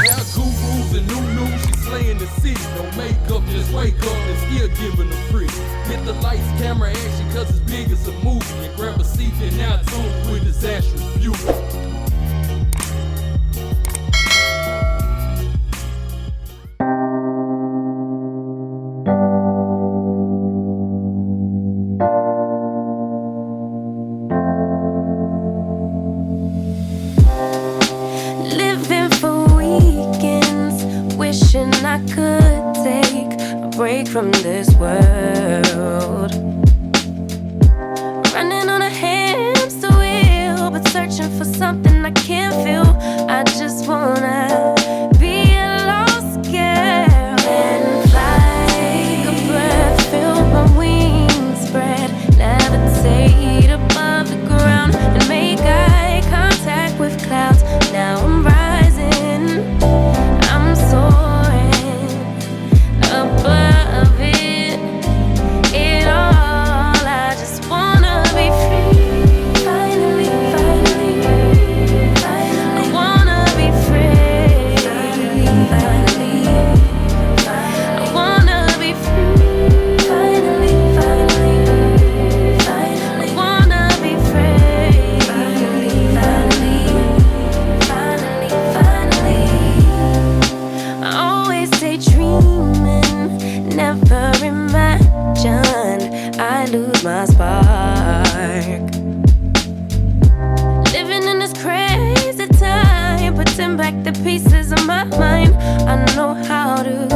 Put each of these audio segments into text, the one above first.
Now gurus and new, she slaying the city. No makeup, just wake up and still giving them pretty. Hit the lights, camera, action, cause it's big as a movie. And grab a seat and now tune with disastrous beauty. I could take a break from this world, running on a hamster wheel, but searching for something I can't feel. I just wanna be a lost girl and fly. Take a breath, feel my wings spread, levitate above the ground and make eye contact with clouds. Now I'm rising, I'm soaring above it all. I just wanna be free. Finally, finally, finally. I wanna be free. Finally, finally, finally. I wanna be free. Finally, finally, finally. I wanna be free. Finally, finally, finally, finally. I always stay dreaming, never imagined I lose my spark. Living in this crazy time, putting back the pieces of my mind. I know how to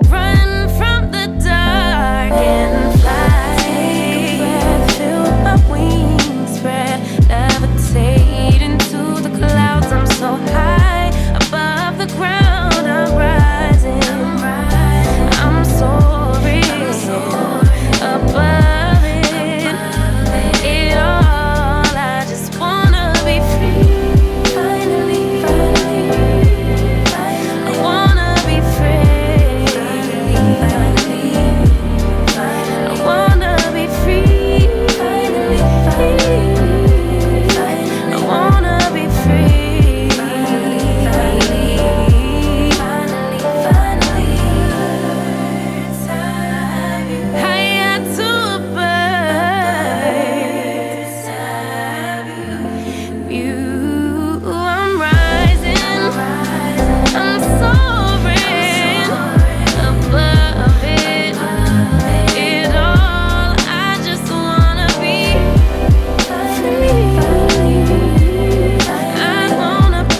run from the dark and fly. Take a breath, feel my wings spread, levitate into the clouds. I'm so high above the ground. I'm rising, I'm soaring above it all. I just wanna be free. Finally, finally, finally. I wanna be free. Finally, finally, finally. I wanna be free. Finally, finally, finally. I wanna be free. Finally, finally, finally, finally. I got to a bird. You, I'm rising, I'm soaring above it all. I just wanna be free. I wanna be free.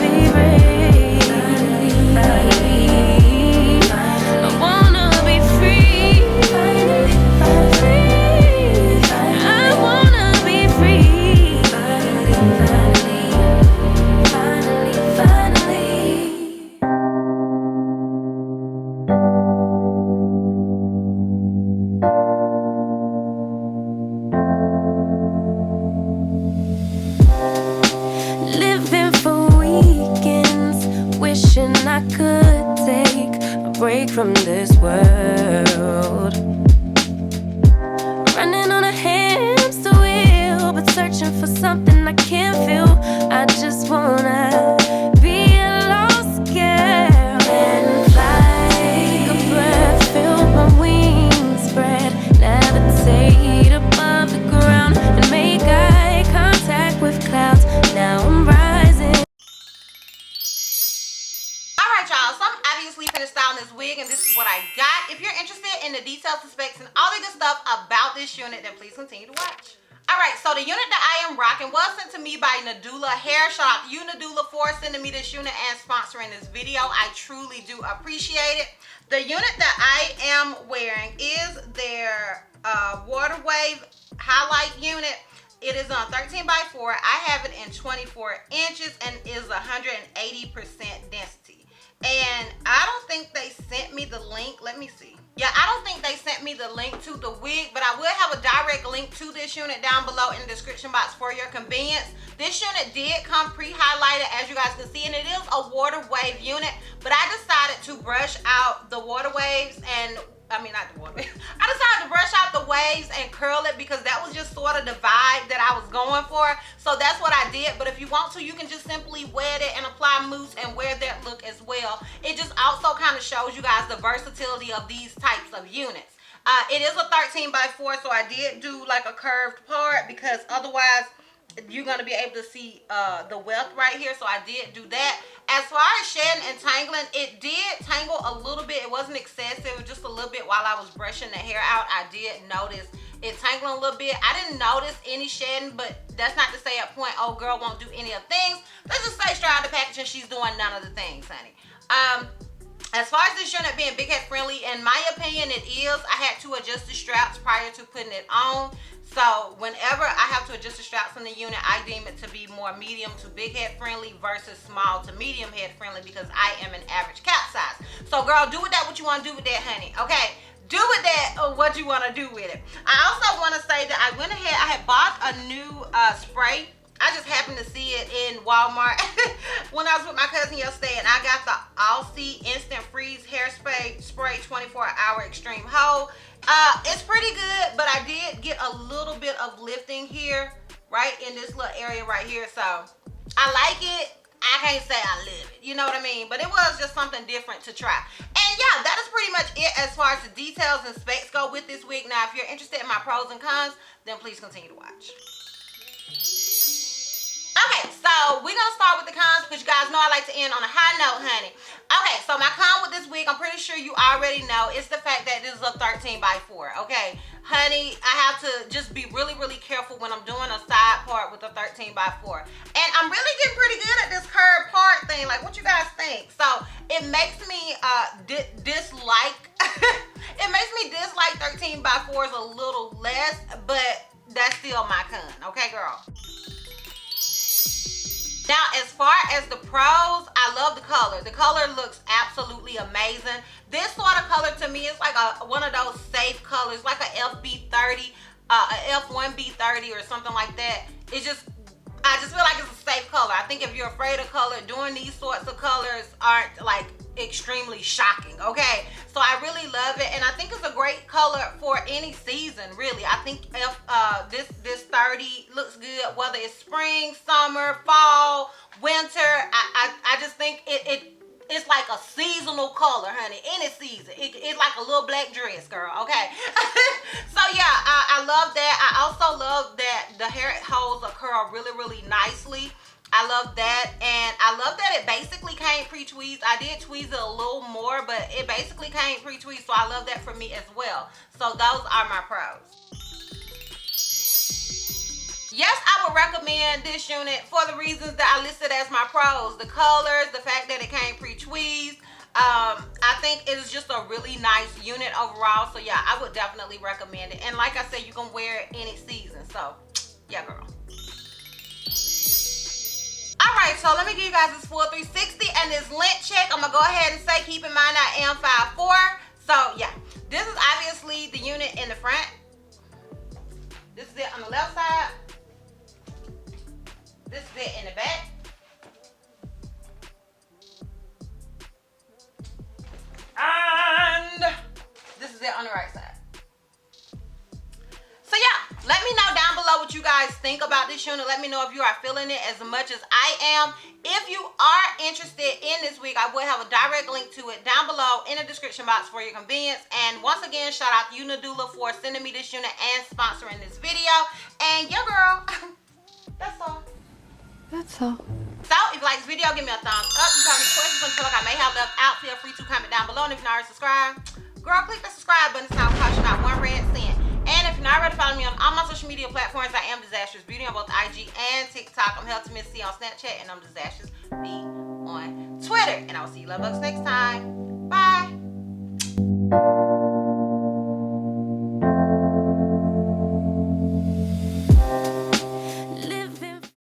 I wanna be free. I wanna be free. Living for weekends, wishing I could take a break from this world, running on a hamster wheel, but searching for something I can't feel. I just wanna be a lost girl and fly. Take a breath, feel my wings spread, levitate above the ground and make eye contact with clouds. Now I'm rising. Alright y'all, so I'm obviously finished styling this wig and this is what I got. If you're interested in the details, the specs, and all the good stuff about this unit, then please continue to watch. Alright, so the unit that I am rocking was sent to me by Nadula Hair. Shout out to you, Nadula, for sending me this unit and sponsoring this video. I truly do appreciate it. The unit that I am wearing is their Water Wave Highlight unit. It is on 13x4. I have it in 24 inches and is 180% density. And I don't think they sent me the link. Let me see. Yeah, I don't think they sent me the link to the wig, but I will have a direct link to this unit down below in the description box for your convenience. This unit did come pre-highlighted, as you guys can see, and it is a water wave unit, but I decided to brush out the water waves and not the water. I decided to brush out the waves and curl it because that was just sort of the vibe that I was going for. So that's what I did. But if you want to, you can just simply wet it and apply mousse and wear that look as well. It just also kind of shows you guys the versatility of these types of units. It is a 13 by 4, so I did do like a curved part because otherwise you're going to be able to see the welt right here. So I did do that. As far as shedding and tangling, it did tangle a little bit. It wasn't excessive, just a little bit while I was brushing the hair out. I did notice it tangling a little bit. I didn't notice any shedding, but that's not to say at point, oh girl won't do any of the things. Let's just say straight out of the packaging, she's doing none of the things, honey. As far as this unit being big head friendly, in my opinion, it is. I had to adjust the straps prior to putting it on. So whenever I have to adjust the straps on the unit, I deem it to be more medium to big head friendly versus small to medium head friendly because I am an average cap size. So girl, do with that what you want to do with that, honey. Okay, do with that what you want to do with it. I also want to say that I went ahead, I had bought a new spray. I just happened to see it in Walmart when I was with my cousin yesterday, and I got the Aussie Instant Freeze Hairspray Spray 24-Hour Extreme Hold. It's pretty good, but I did get a little bit of lifting here, right in this little area right here. So I like it. I can't say I love it, you know what I mean? But it was just something different to try. And yeah, that is pretty much it as far as the details and specs go with this wig. Now, if you're interested in my pros and cons, then please continue to watch. Okay, so we're gonna start with the cons because you guys know I like to end on a high note, honey. Okay, so my con with this wig, I'm pretty sure you already know, it's the fact that this is a 13 by 4, okay? Honey, I have to just be really, really careful when I'm doing a side part with a 13 by 4. And I'm really getting pretty good at this curved part thing. Like, what you guys think? So, it makes me dislike, it makes me dislike 13 by 4s a little less, but that's still my con, okay, girl? Now, as far as the pros, I love the color. The color looks absolutely amazing. This sort of color to me is like one of those safe colors, like a FB30, a F1B30 or something like that. I just feel like it's a safe color. I think if you're afraid of color, doing these sorts of colors aren't like extremely shocking, okay? So I really love it, and I think it's a great color for any season, really. I think if this 30 looks good, whether it's spring, summer, fall, winter. I just think it's like a seasonal color, honey. Any season. It's like a little black dress, girl, okay? So yeah, I love that. I also love that the hair holds a curl really, really nicely. I love that, and I love that it basically came pre-tweezed. I did tweeze it a little more, but it basically came pre-tweezed, so I love that for me as well. So those are my pros. Yes, I would recommend this unit for the reasons that I listed as my pros. The colors, the fact that it came pre-tweezed. I think it's just a really nice unit overall. So yeah, I would definitely recommend it. And like I said, you can wear it any season. So yeah, girl. Alright, so let me give you guys this full 360 and this lint check. I'm going to go ahead and say, keep in mind I am 5'4". So yeah, this is obviously the unit in the front. This is it on the left side. This is it in the back. And this is it on the right side. So yeah, let me know down below what you guys think about this unit. Let me know if you are feeling it as much as I am. If you are interested in this wig, I will have a direct link to it down below in the description box for your convenience. And once again, shout out to you, Nadula, for sending me this unit and sponsoring this video. And yeah, girl, that's all. That's all. So, if you like this video, give me a thumbs up. If you have any questions or feel like I may have left out, feel free to comment down below. And if you're not already subscribed, girl, click the subscribe button. It's time to cost you not one red cent. And if you're not ready to follow me on all my social media platforms, I am DizastrousBeauty on both IG and TikTok. I'm Healthy Miss C on Snapchat, and I'm DizastrousB on Twitter. And I will see you love bugs next time. Bye.